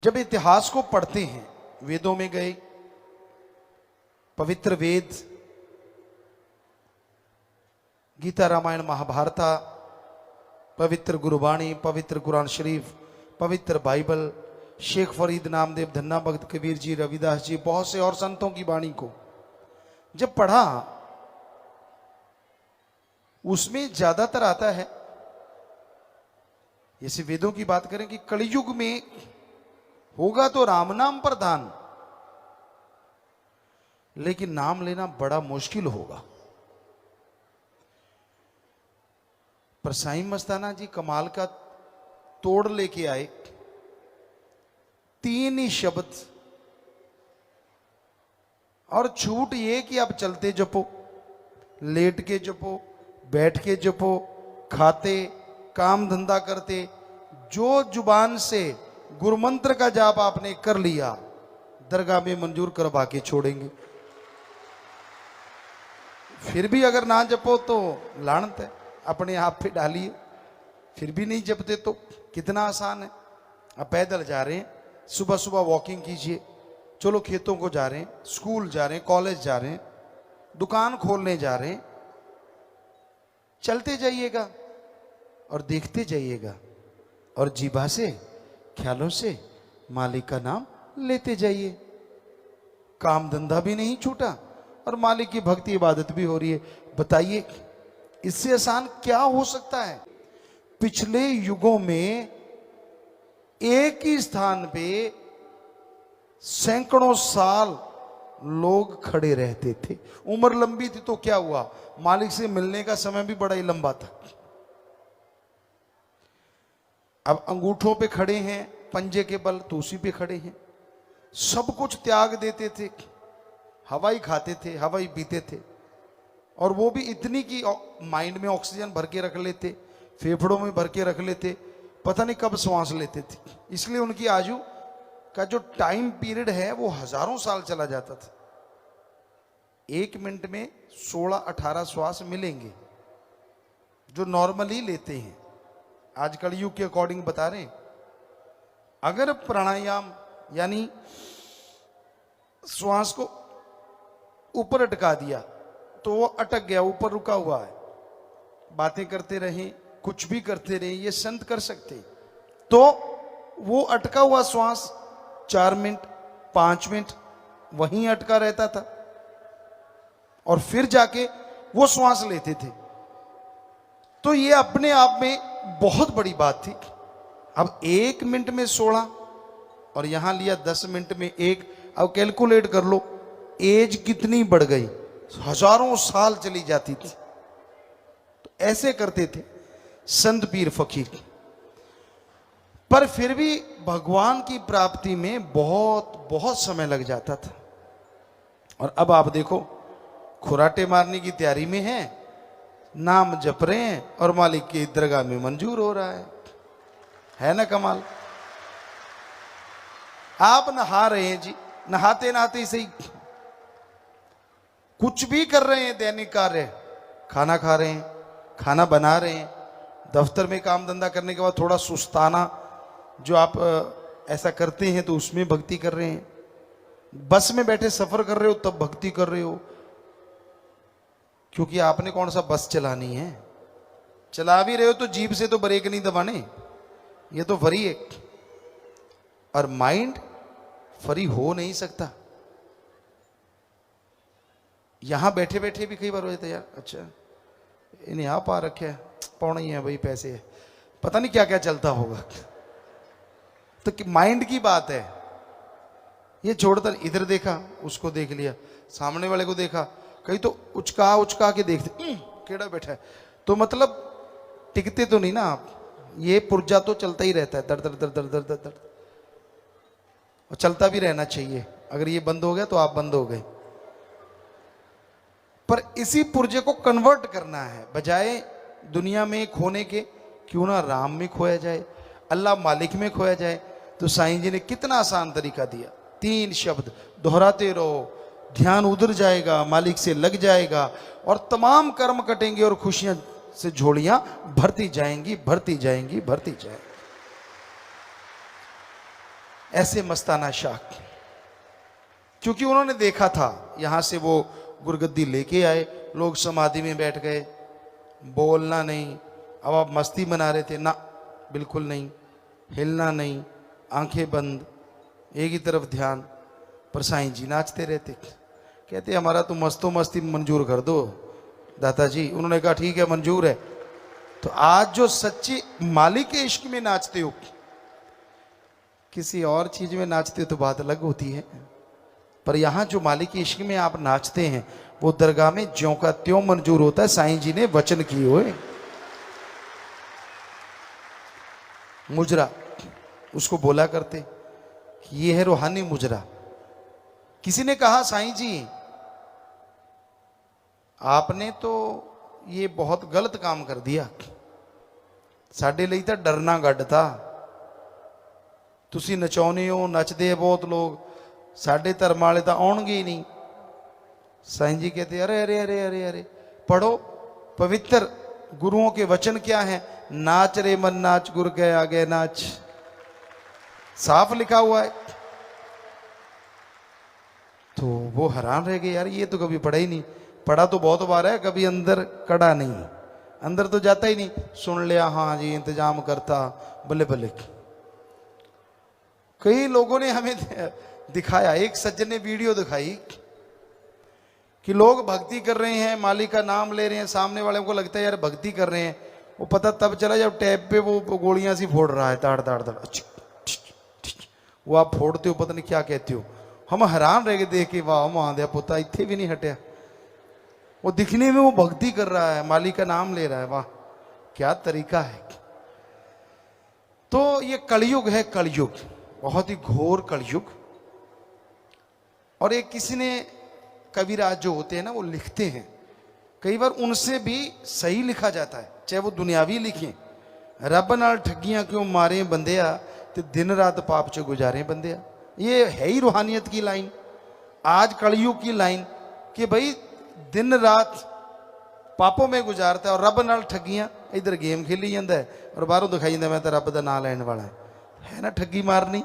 जब इतिहास को पढ़ते हैं, वेदों में गए, पवित्र वेद, गीता, रामायण, महाभारता, पवित्र गुरुबाणी, पवित्र कुरान शरीफ, पवित्र बाइबल, शेख फरीद, नामदेव, धन्ना भगत, कबीर जी, रविदास जी, बहुत से और संतों की वाणी को जब पढ़ा, उसमें ज्यादातर आता है, जैसे वेदों की बात करें कि कलयुग में होगा तो राम नाम प्रधान, लेकिन नाम लेना बड़ा मुश्किल होगा। पर साईं मस्ताना जी कमाल का तोड़ लेके आए। 3 ही शब्द, और छूट ये कि आप चलते जपो, लेट के जपो, बैठ के जपो, खाते, काम धंधा करते, जो जुबान से गुरुमंत्र का जाप आपने कर लिया, दरगाह में मंजूर करवा के छोड़ेंगे। फिर भी अगर ना जपो तो लानत है, अपने आप पे डालिए। फिर भी नहीं जपते तो कितना आसान है। अब पैदल जा रहे हैं, सुबह सुबह वॉकिंग कीजिए, चलो खेतों को जा रहे हैं, स्कूल जा रहे हैं, कॉलेज जा रहे हैं, दुकान खोलने जा रहे हैं, चलते जाइएगा और देखते जाइएगा, और जीभा से, ख्यालों से मालिक का नाम लेते जाइए। काम धंधा भी नहीं छूटा और मालिक की भक्ति इबादत भी हो रही है। बताइए इससे आसान क्या हो सकता है? पिछले युगों में एक ही स्थान पे सैकड़ों साल लोग खड़े रहते थे। उम्र लंबी थी तो क्या हुआ, मालिक से मिलने का समय भी बड़ा ही लंबा था। अब अंगूठों पे खड़े हैं, पंजे के बल, तो उसी पे खड़े हैं। सब कुछ त्याग देते थे, हवाई खाते थे, हवाई पीते थे, और वो भी इतनी कि माइंड में ऑक्सीजन भर के रख लेते, फेफड़ों में भर के रख लेते, पता नहीं कब श्वास लेते थे। इसलिए उनकी आयु का जो टाइम पीरियड है वो हजारों साल चला जाता था। 1 मिनट में 16-18 श्वास मिलेंगे जो नॉर्मली लेते हैं। आज कलयुग के अकॉर्डिंग बता रहे हैं, अगर प्राणायाम यानी श्वास को ऊपर अटका दिया तो वो अटक गया, ऊपर रुका हुआ है। बातें करते रहें, कुछ भी करते रहें, ये संत कर सकते, तो वो अटका हुआ श्वास 4 मिनट 5 मिनट वहीं अटका रहता था, और फिर जाके वो श्वास लेते थे। तो ये अपने आप में बहुत बड़ी बात थी। अब 1 मिनट में 16 और यहां लिया 10 मिनट में 1, अब कैलकुलेट कर लो एज कितनी बढ़ गई, हजारों साल चली जाती थी। तो ऐसे करते थे संत पीर फकीर। पर फिर भी भगवान की प्राप्ति में बहुत बहुत समय लग जाता था। और अब आप देखो, खुराटे मारने की तैयारी में है, नाम जप रहे हैं और मालिक की दरगाह में मंजूर हो रहा है ना कमाल। आप नहा रहे हैं जी, नहाते नहाते से ही कुछ भी कर रहे हैं, दैनिक कार्य, खाना खा रहे हैं, खाना बना रहे हैं, दफ्तर में काम धंधा करने के बाद थोड़ा सुस्ताना जो आप ऐसा करते हैं तो उसमें भक्ति कर रहे हैं, बस में बैठे सफर कर रहे हो तब भक्ति कर रहे हो, क्योंकि आपने कौन सा बस चलानी है। चला भी रहे हो तो जीभ से तो ब्रेक नहीं दबाने, ये तो फ्री है। और माइंड फ्री हो नहीं सकता। यहां बैठे बैठे भी कई बार हो जाता है, यार अच्छा इन्हें आप आ रखे है, पौना ही है भाई, पैसे है, पता नहीं क्या क्या चलता होगा। तो माइंड की बात है। ये छोड़कर इधर देखा, उसको देख लिया, सामने वाले को देखा, कहीं तो उचका उचका के देखते केड़ा बैठा है, तो मतलब टिकते तो नहीं ना आप। ये पुर्जा तो चलता ही रहता है, दर दर दर दर दर दर दर, और चलता भी रहना चाहिए। अगर ये बंद हो गया तो आप बंद हो गए। पर इसी पुर्जे को कन्वर्ट करना है, बजाय दुनिया में खोने के क्यों ना राम में खोया जाए, अल्लाह मालिक में खोया जाए। तो साईं जी ने कितना आसान तरीका दिया। 3 शब्द दोहराते रहो, ध्यान उधर जाएगा, मालिक से लग जाएगा, और तमाम कर्म कटेंगे और खुशियां से झोलियां भरती जाएंगी, भरती जाएंगी, भरती जाएंगी। ऐसे मस्ताना शाख, क्योंकि उन्होंने देखा था यहां से वो गुरगद्दी लेके आए, लोग समाधि में बैठ गए, बोलना नहीं। अब आप मस्ती मना रहे थे ना, बिल्कुल नहीं, हिलना नहीं, आंखें बंद, एक ही तरफ ध्यान। पर साईं जी नाचते रहते, कहते हमारा तो मस्तो मस्ती मंजूर कर दो दाता जी। उन्होंने कहा ठीक है मंजूर है। तो आज जो सच्ची मालिक के इश्क में नाचते हो, किसी और चीज में नाचते हो तो बात अलग होती है, पर यहां जो मालिक के इश्क में आप नाचते हैं वो दरगाह में ज्यों का त्यों मंजूर होता है। साईं जी ने वचन किए हुए। मुजरा उसको बोला करते, ये है रूहानी मुजरा। किसी ने कहा साईं जी आपने तो ये बहुत गलत काम कर दिया, साडे लिए तो डरना गड्ड था, तुसी नचाउने हो, नचदे बहुत लोग, साडे धर्म वाले तो आउणगे ही नहीं। साईं जी कहते अरे अरे अरे अरे अरे, पढ़ो पवित्र गुरुओं के वचन क्या है, नाच रे मन नाच गुर के आगे नाच, साफ लिखा हुआ है। तो वो हैरान रह गए, यार ये तो कभी पढ़ा ही नहीं। पढ़ा तो बहुत बार है, कभी अंदर कड़ा नहीं, अंदर तो जाता ही नहीं। सुन लिया हाँ जी इंतजाम करता, बल्ले बल्ले। कई लोगों ने हमें दिखाया, एक सज्जन ने वीडियो दिखाई कि लोग भक्ति कर रहे हैं, मालिक का नाम ले रहे हैं, सामने वाले को लगता है यार भक्ति कर रहे हैं, वो पता तब चला जब टैब पे वो गोलियां सी फोड़ रहा है, ताड़ ताड़ ताड़, वो आप फोड़ते हो पता नहीं क्या कहते हो। हम हैरान रह गए देख के, वाह महादेव पुता इतने भी नहीं हटिया, वो दिखने में वो भक्ति कर रहा है, मालिक का नाम ले रहा है, वाह क्या तरीका है। तो ये कलयुग है, कलयुग बहुत ही घोर कलयुग। और एक किसी ने कविराज जो होते हैं ना वो लिखते हैं, कई बार उनसे भी सही लिखा जाता है, चाहे वो दुनियावी लिखें। रब नाल ठगियां क्यों मारे बंदिया, ते दिन रात पाप च गुजारे बंदिया। ये है ही रूहानियत की लाइन, आज कलयुग की लाइन, कि भाई दिन रात पापों में गुजारता है और रब नाल ठगियां, इधर गेम खेली जाता है और बाहरों दिखाई जाता मैं तो रब का नाम लैन वाला है ना, ठगी मारनी।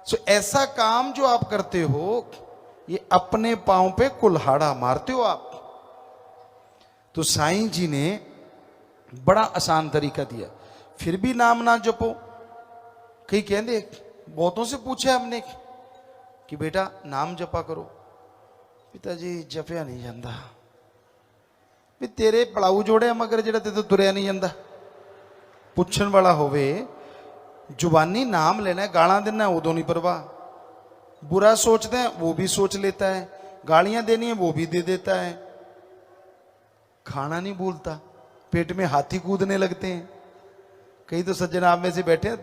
सो ऐसा काम जो आप करते हो, ये अपने पांव पे कुल्हाड़ा मारते हो आप। तो साईं जी ने बड़ा आसान तरीका दिया, फिर भी नाम ना जपो। कई कहते, बहुतों से पूछा हमने कि बेटा नाम जपा करो, पिताजी जपया नहीं जाता। भी तेरे पड़ाऊ जोड़े मगर जेड़ा ते तो तुरया नहीं जाता। पूछण वाला होवे, जुबानी नाम लेना है, गाला देना है उदों नहीं परवाह, बुरा सोचते हैं वो भी सोच लेता है, गालियां देनी है वो भी दे देता है, खाना नहीं भूलता, पेट में हाथी कूदने लगते हैं। कई तो सज्जन आप में से बैठे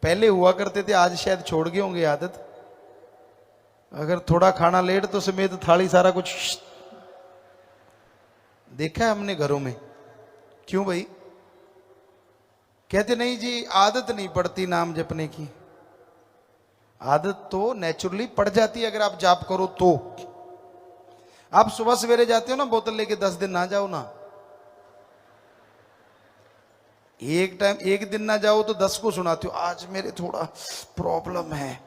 पहले हुआ करते थे, आज शायद छोड़ गए होंगे आदत, अगर थोड़ा खाना लेट तो समेत थाली सारा कुछ देखा है हमने घरों में। क्यों भाई? कहते नहीं जी आदत नहीं पड़ती नाम जपने की। आदत तो नेचुरली पड़ जाती है अगर आप जाप करो तो। आप सुबह सवेरे जाते हो ना बोतल लेके, 10 दिन ना जाओ ना, एक दिन ना जाओ तो 10 को सुनाते हो आज मेरे थोड़ा प्रॉब्लम है।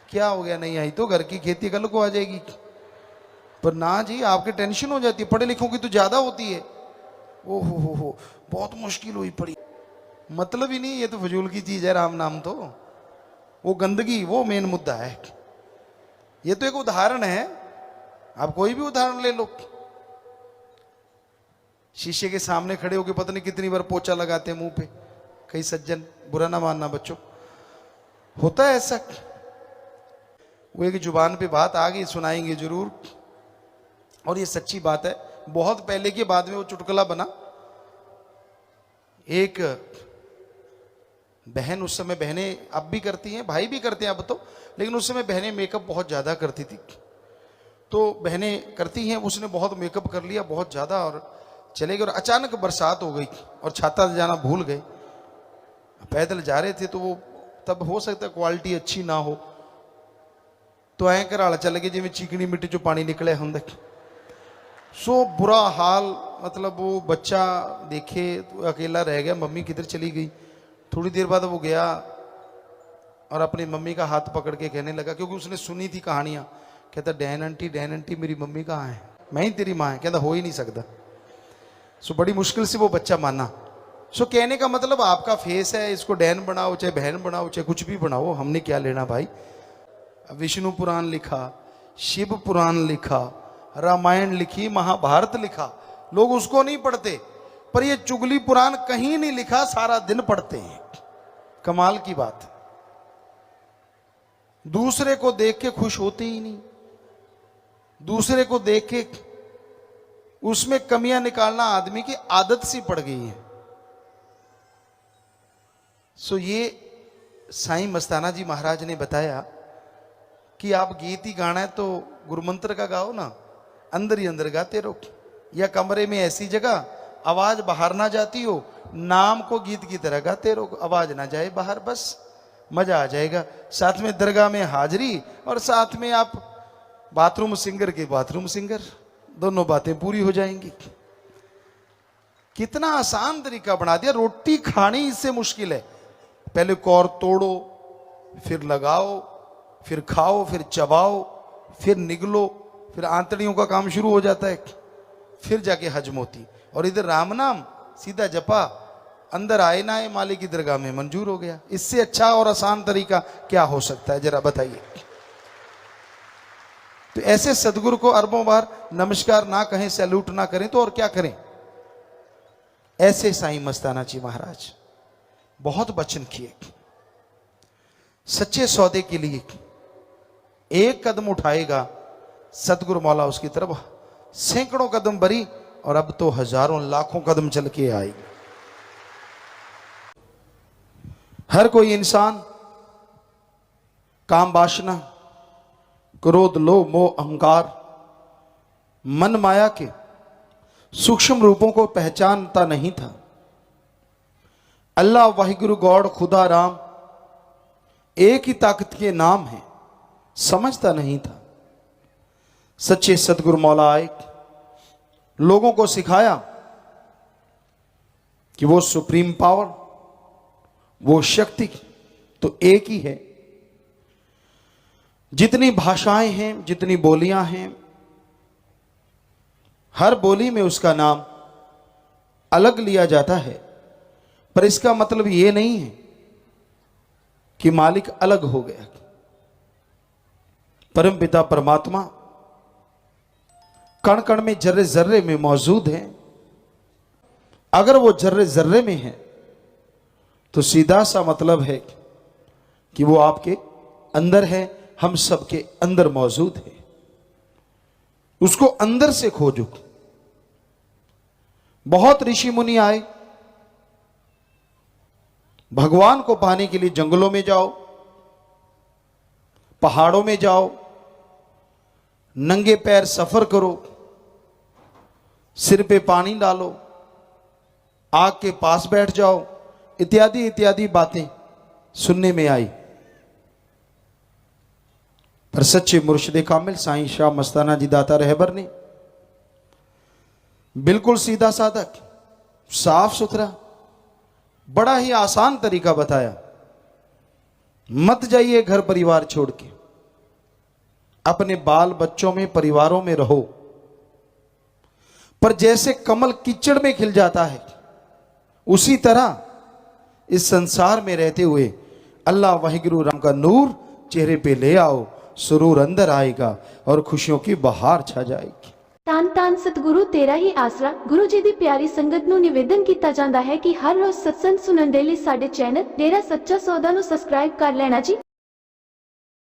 क्या हो गया? नहीं आई तो घर की खेती कल को आ जाएगी। पर ना जी, आपकी टेंशन हो जाती है, पढ़े लिखों की तो ज्यादा होती है। ओ हो बहुत मुश्किल हुई पड़ी, मतलब ही नहीं, ये तो फजूल की चीज है राम नाम। तो वो गंदगी वो मेन मुद्दा है। ये तो एक उदाहरण है, आप कोई भी उदाहरण ले लो। शीशे के सामने खड़े होकर पता नहीं कितनी बार पोछा लगाते हैं मुंह पे। कई सज्जन, बुरा ना मानना बच्चों, होता है ऐसा। वो एक जुबान पे बात आ गई, सुनाएंगे जरूर, और ये सच्ची बात है। बहुत पहले के बाद में वो चुटकुला बना। एक बहन, उस समय बहनें अब भी करती हैं, भाई भी करते हैं अब तो, लेकिन उस समय बहनें मेकअप बहुत ज्यादा करती थी। तो बहनें करती हैं, उसने बहुत मेकअप कर लिया बहुत ज्यादा और चले गए। और अचानक बरसात हो गई और छाता जाना भूल गए। पैदल जा रहे थे तो वो, तब हो सकता है क्वालिटी अच्छी ना हो, तो ऐ घराल चल गए जिमें चीकनी मिट्टी चो पानी निकले होंगे। सो बुरा हाल, मतलब वो बच्चा देखे तो अकेला रह गया, मम्मी किधर चली गई। थोड़ी देर बाद वो गया, और अपनी मम्मी का हाथ पकड़ के कहने लगा, क्योंकि उसने सुनी थी कहानियां, कहता डैन आंटी मेरी मम्मी कहाँ है, मैं ही तेरी माँ है। कहता हो ही नहीं सकता। सो बड़ी मुश्किल से वो बच्चा माना। सो कहने का मतलब आपका फेस है, इसको डैन बनाओ चाहे बहन बनाओ चाहे कुछ भी बनाओ, हमने क्या लेना भाई। विष्णु पुराण लिखा, शिव पुराण लिखा, रामायण लिखी, महाभारत लिखा, लोग उसको नहीं पढ़ते, पर ये चुगली पुराण कहीं नहीं लिखा, सारा दिन पढ़ते हैं। कमाल की बात। दूसरे को देख के खुश होते ही नहीं, दूसरे को देख के उसमें कमियां निकालना आदमी की आदत सी पड़ गई है। सो ये साईं मस्ताना जी महाराज ने बताया कि आप गीत ही गाना है तो गुरुमंत्र का गाओ ना, अंदर ही अंदर गाते रहो, या कमरे में ऐसी जगह आवाज बाहर ना जाती हो, नाम को गीत की तरह गाते रहो, आवाज ना जाए बाहर, बस मजा आ जाएगा। साथ में दरगाह में हाजिरी और साथ में आप बाथरूम सिंगर के बाथरूम सिंगर, दोनों बातें पूरी हो जाएंगी। कितना आसान तरीका बना दिया। रोटी खानी इससे मुश्किल है, पहले कौर तोड़ो, फिर लगाओ, फिर खाओ, फिर चबाओ, फिर निगलो, फिर आंतड़ियों का काम शुरू हो जाता है, फिर जाके हजम होती। और इधर राम नाम सीधा जपा, अंदर आए ना आए मालिक की दरगाह में मंजूर हो गया। इससे अच्छा और आसान तरीका क्या हो सकता है, जरा बताइए। तो ऐसे सदगुरु को अरबों बार नमस्कार ना कहें, सैल्यूट ना करें तो और क्या करें। ऐसे साईं मस्ताना जी महाराज बहुत वचन किए। सच्चे सौदे के लिए एक कदम उठाएगा, सदगुरु मौला उसकी तरफ सैकड़ों कदम बरी, और अब तो हजारों लाखों कदम चल के आएगी। हर कोई इंसान काम वासना, क्रोध, लोभ, मोह, अहंकार, मन माया के सूक्ष्म रूपों को पहचानता नहीं था। अल्लाह, वाहिगुरु, गॉड, खुदा, राम एक ही ताकत के नाम है, समझता नहीं था। सच्चे सदगुरु मौला आए, लोगों को सिखाया कि वो सुप्रीम पावर, वो शक्ति तो एक ही है। जितनी भाषाएं हैं, जितनी बोलियां हैं, हर बोली में उसका नाम अलग लिया जाता है, पर इसका मतलब यह नहीं है कि मालिक अलग हो गया। परमपिता परमात्मा कण कण में, जर्रे जर्रे में मौजूद है। अगर वो जर्रे जर्रे में है तो सीधा सा मतलब है कि वो आपके अंदर है, हम सबके अंदर मौजूद है। उसको अंदर से खोजो। बहुत ऋषि मुनि आए, भगवान को पाने के लिए जंगलों में जाओ, पहाड़ों में जाओ, नंगे पैर सफर करो, सिर पे पानी डालो, आग के पास बैठ जाओ, इत्यादि इत्यादि बातें सुनने में आई। पर सच्चे मुर्शिद कामिल साईं शाह मस्ताना जी दाता रहबर ने बिल्कुल सीधा साधा, साफ सुथरा, बड़ा ही आसान तरीका बताया। मत जाइए घर परिवार छोड़ के, अपने बाल बच्चों में, परिवारों में रहो। पर जैसे कमल कीचड़ में खिल जाता है, उसी तरह इस संसार में रहते हुए अल्लाह वाहिगुरु राम का नूर चेहरे पे ले आओ, सुरूर अंदर आएगा और खुशियों की बहार छा जाएगी। ਧੰਨ ਧੰਨ ਸਤਿਗੁਰੂ ਤੇਰਾ ਹੀ ਆਸਰਾ। ਗੁਰੂ ਜੀ ਦੀ ਪਿਆਰੀ ਸੰਗਤ ਨੂੰ ਨਿਵੇਦਨ ਕੀਤਾ ਜਾਂਦਾ ਹੈ ਕਿ ਹਰ ਰੋਜ਼ ਸਤਸੰਗ ਸੁਣਨ ਦੇ ਲਈ ਸਾਡੇ ਚੈਨਲ ਡੇਰਾ ਸੱਚਾ ਸੌਦਾ ਨੂੰ ਸਬਸਕ੍ਰਾਈਬ ਕਰ ਲੈਣਾ ਜੀ।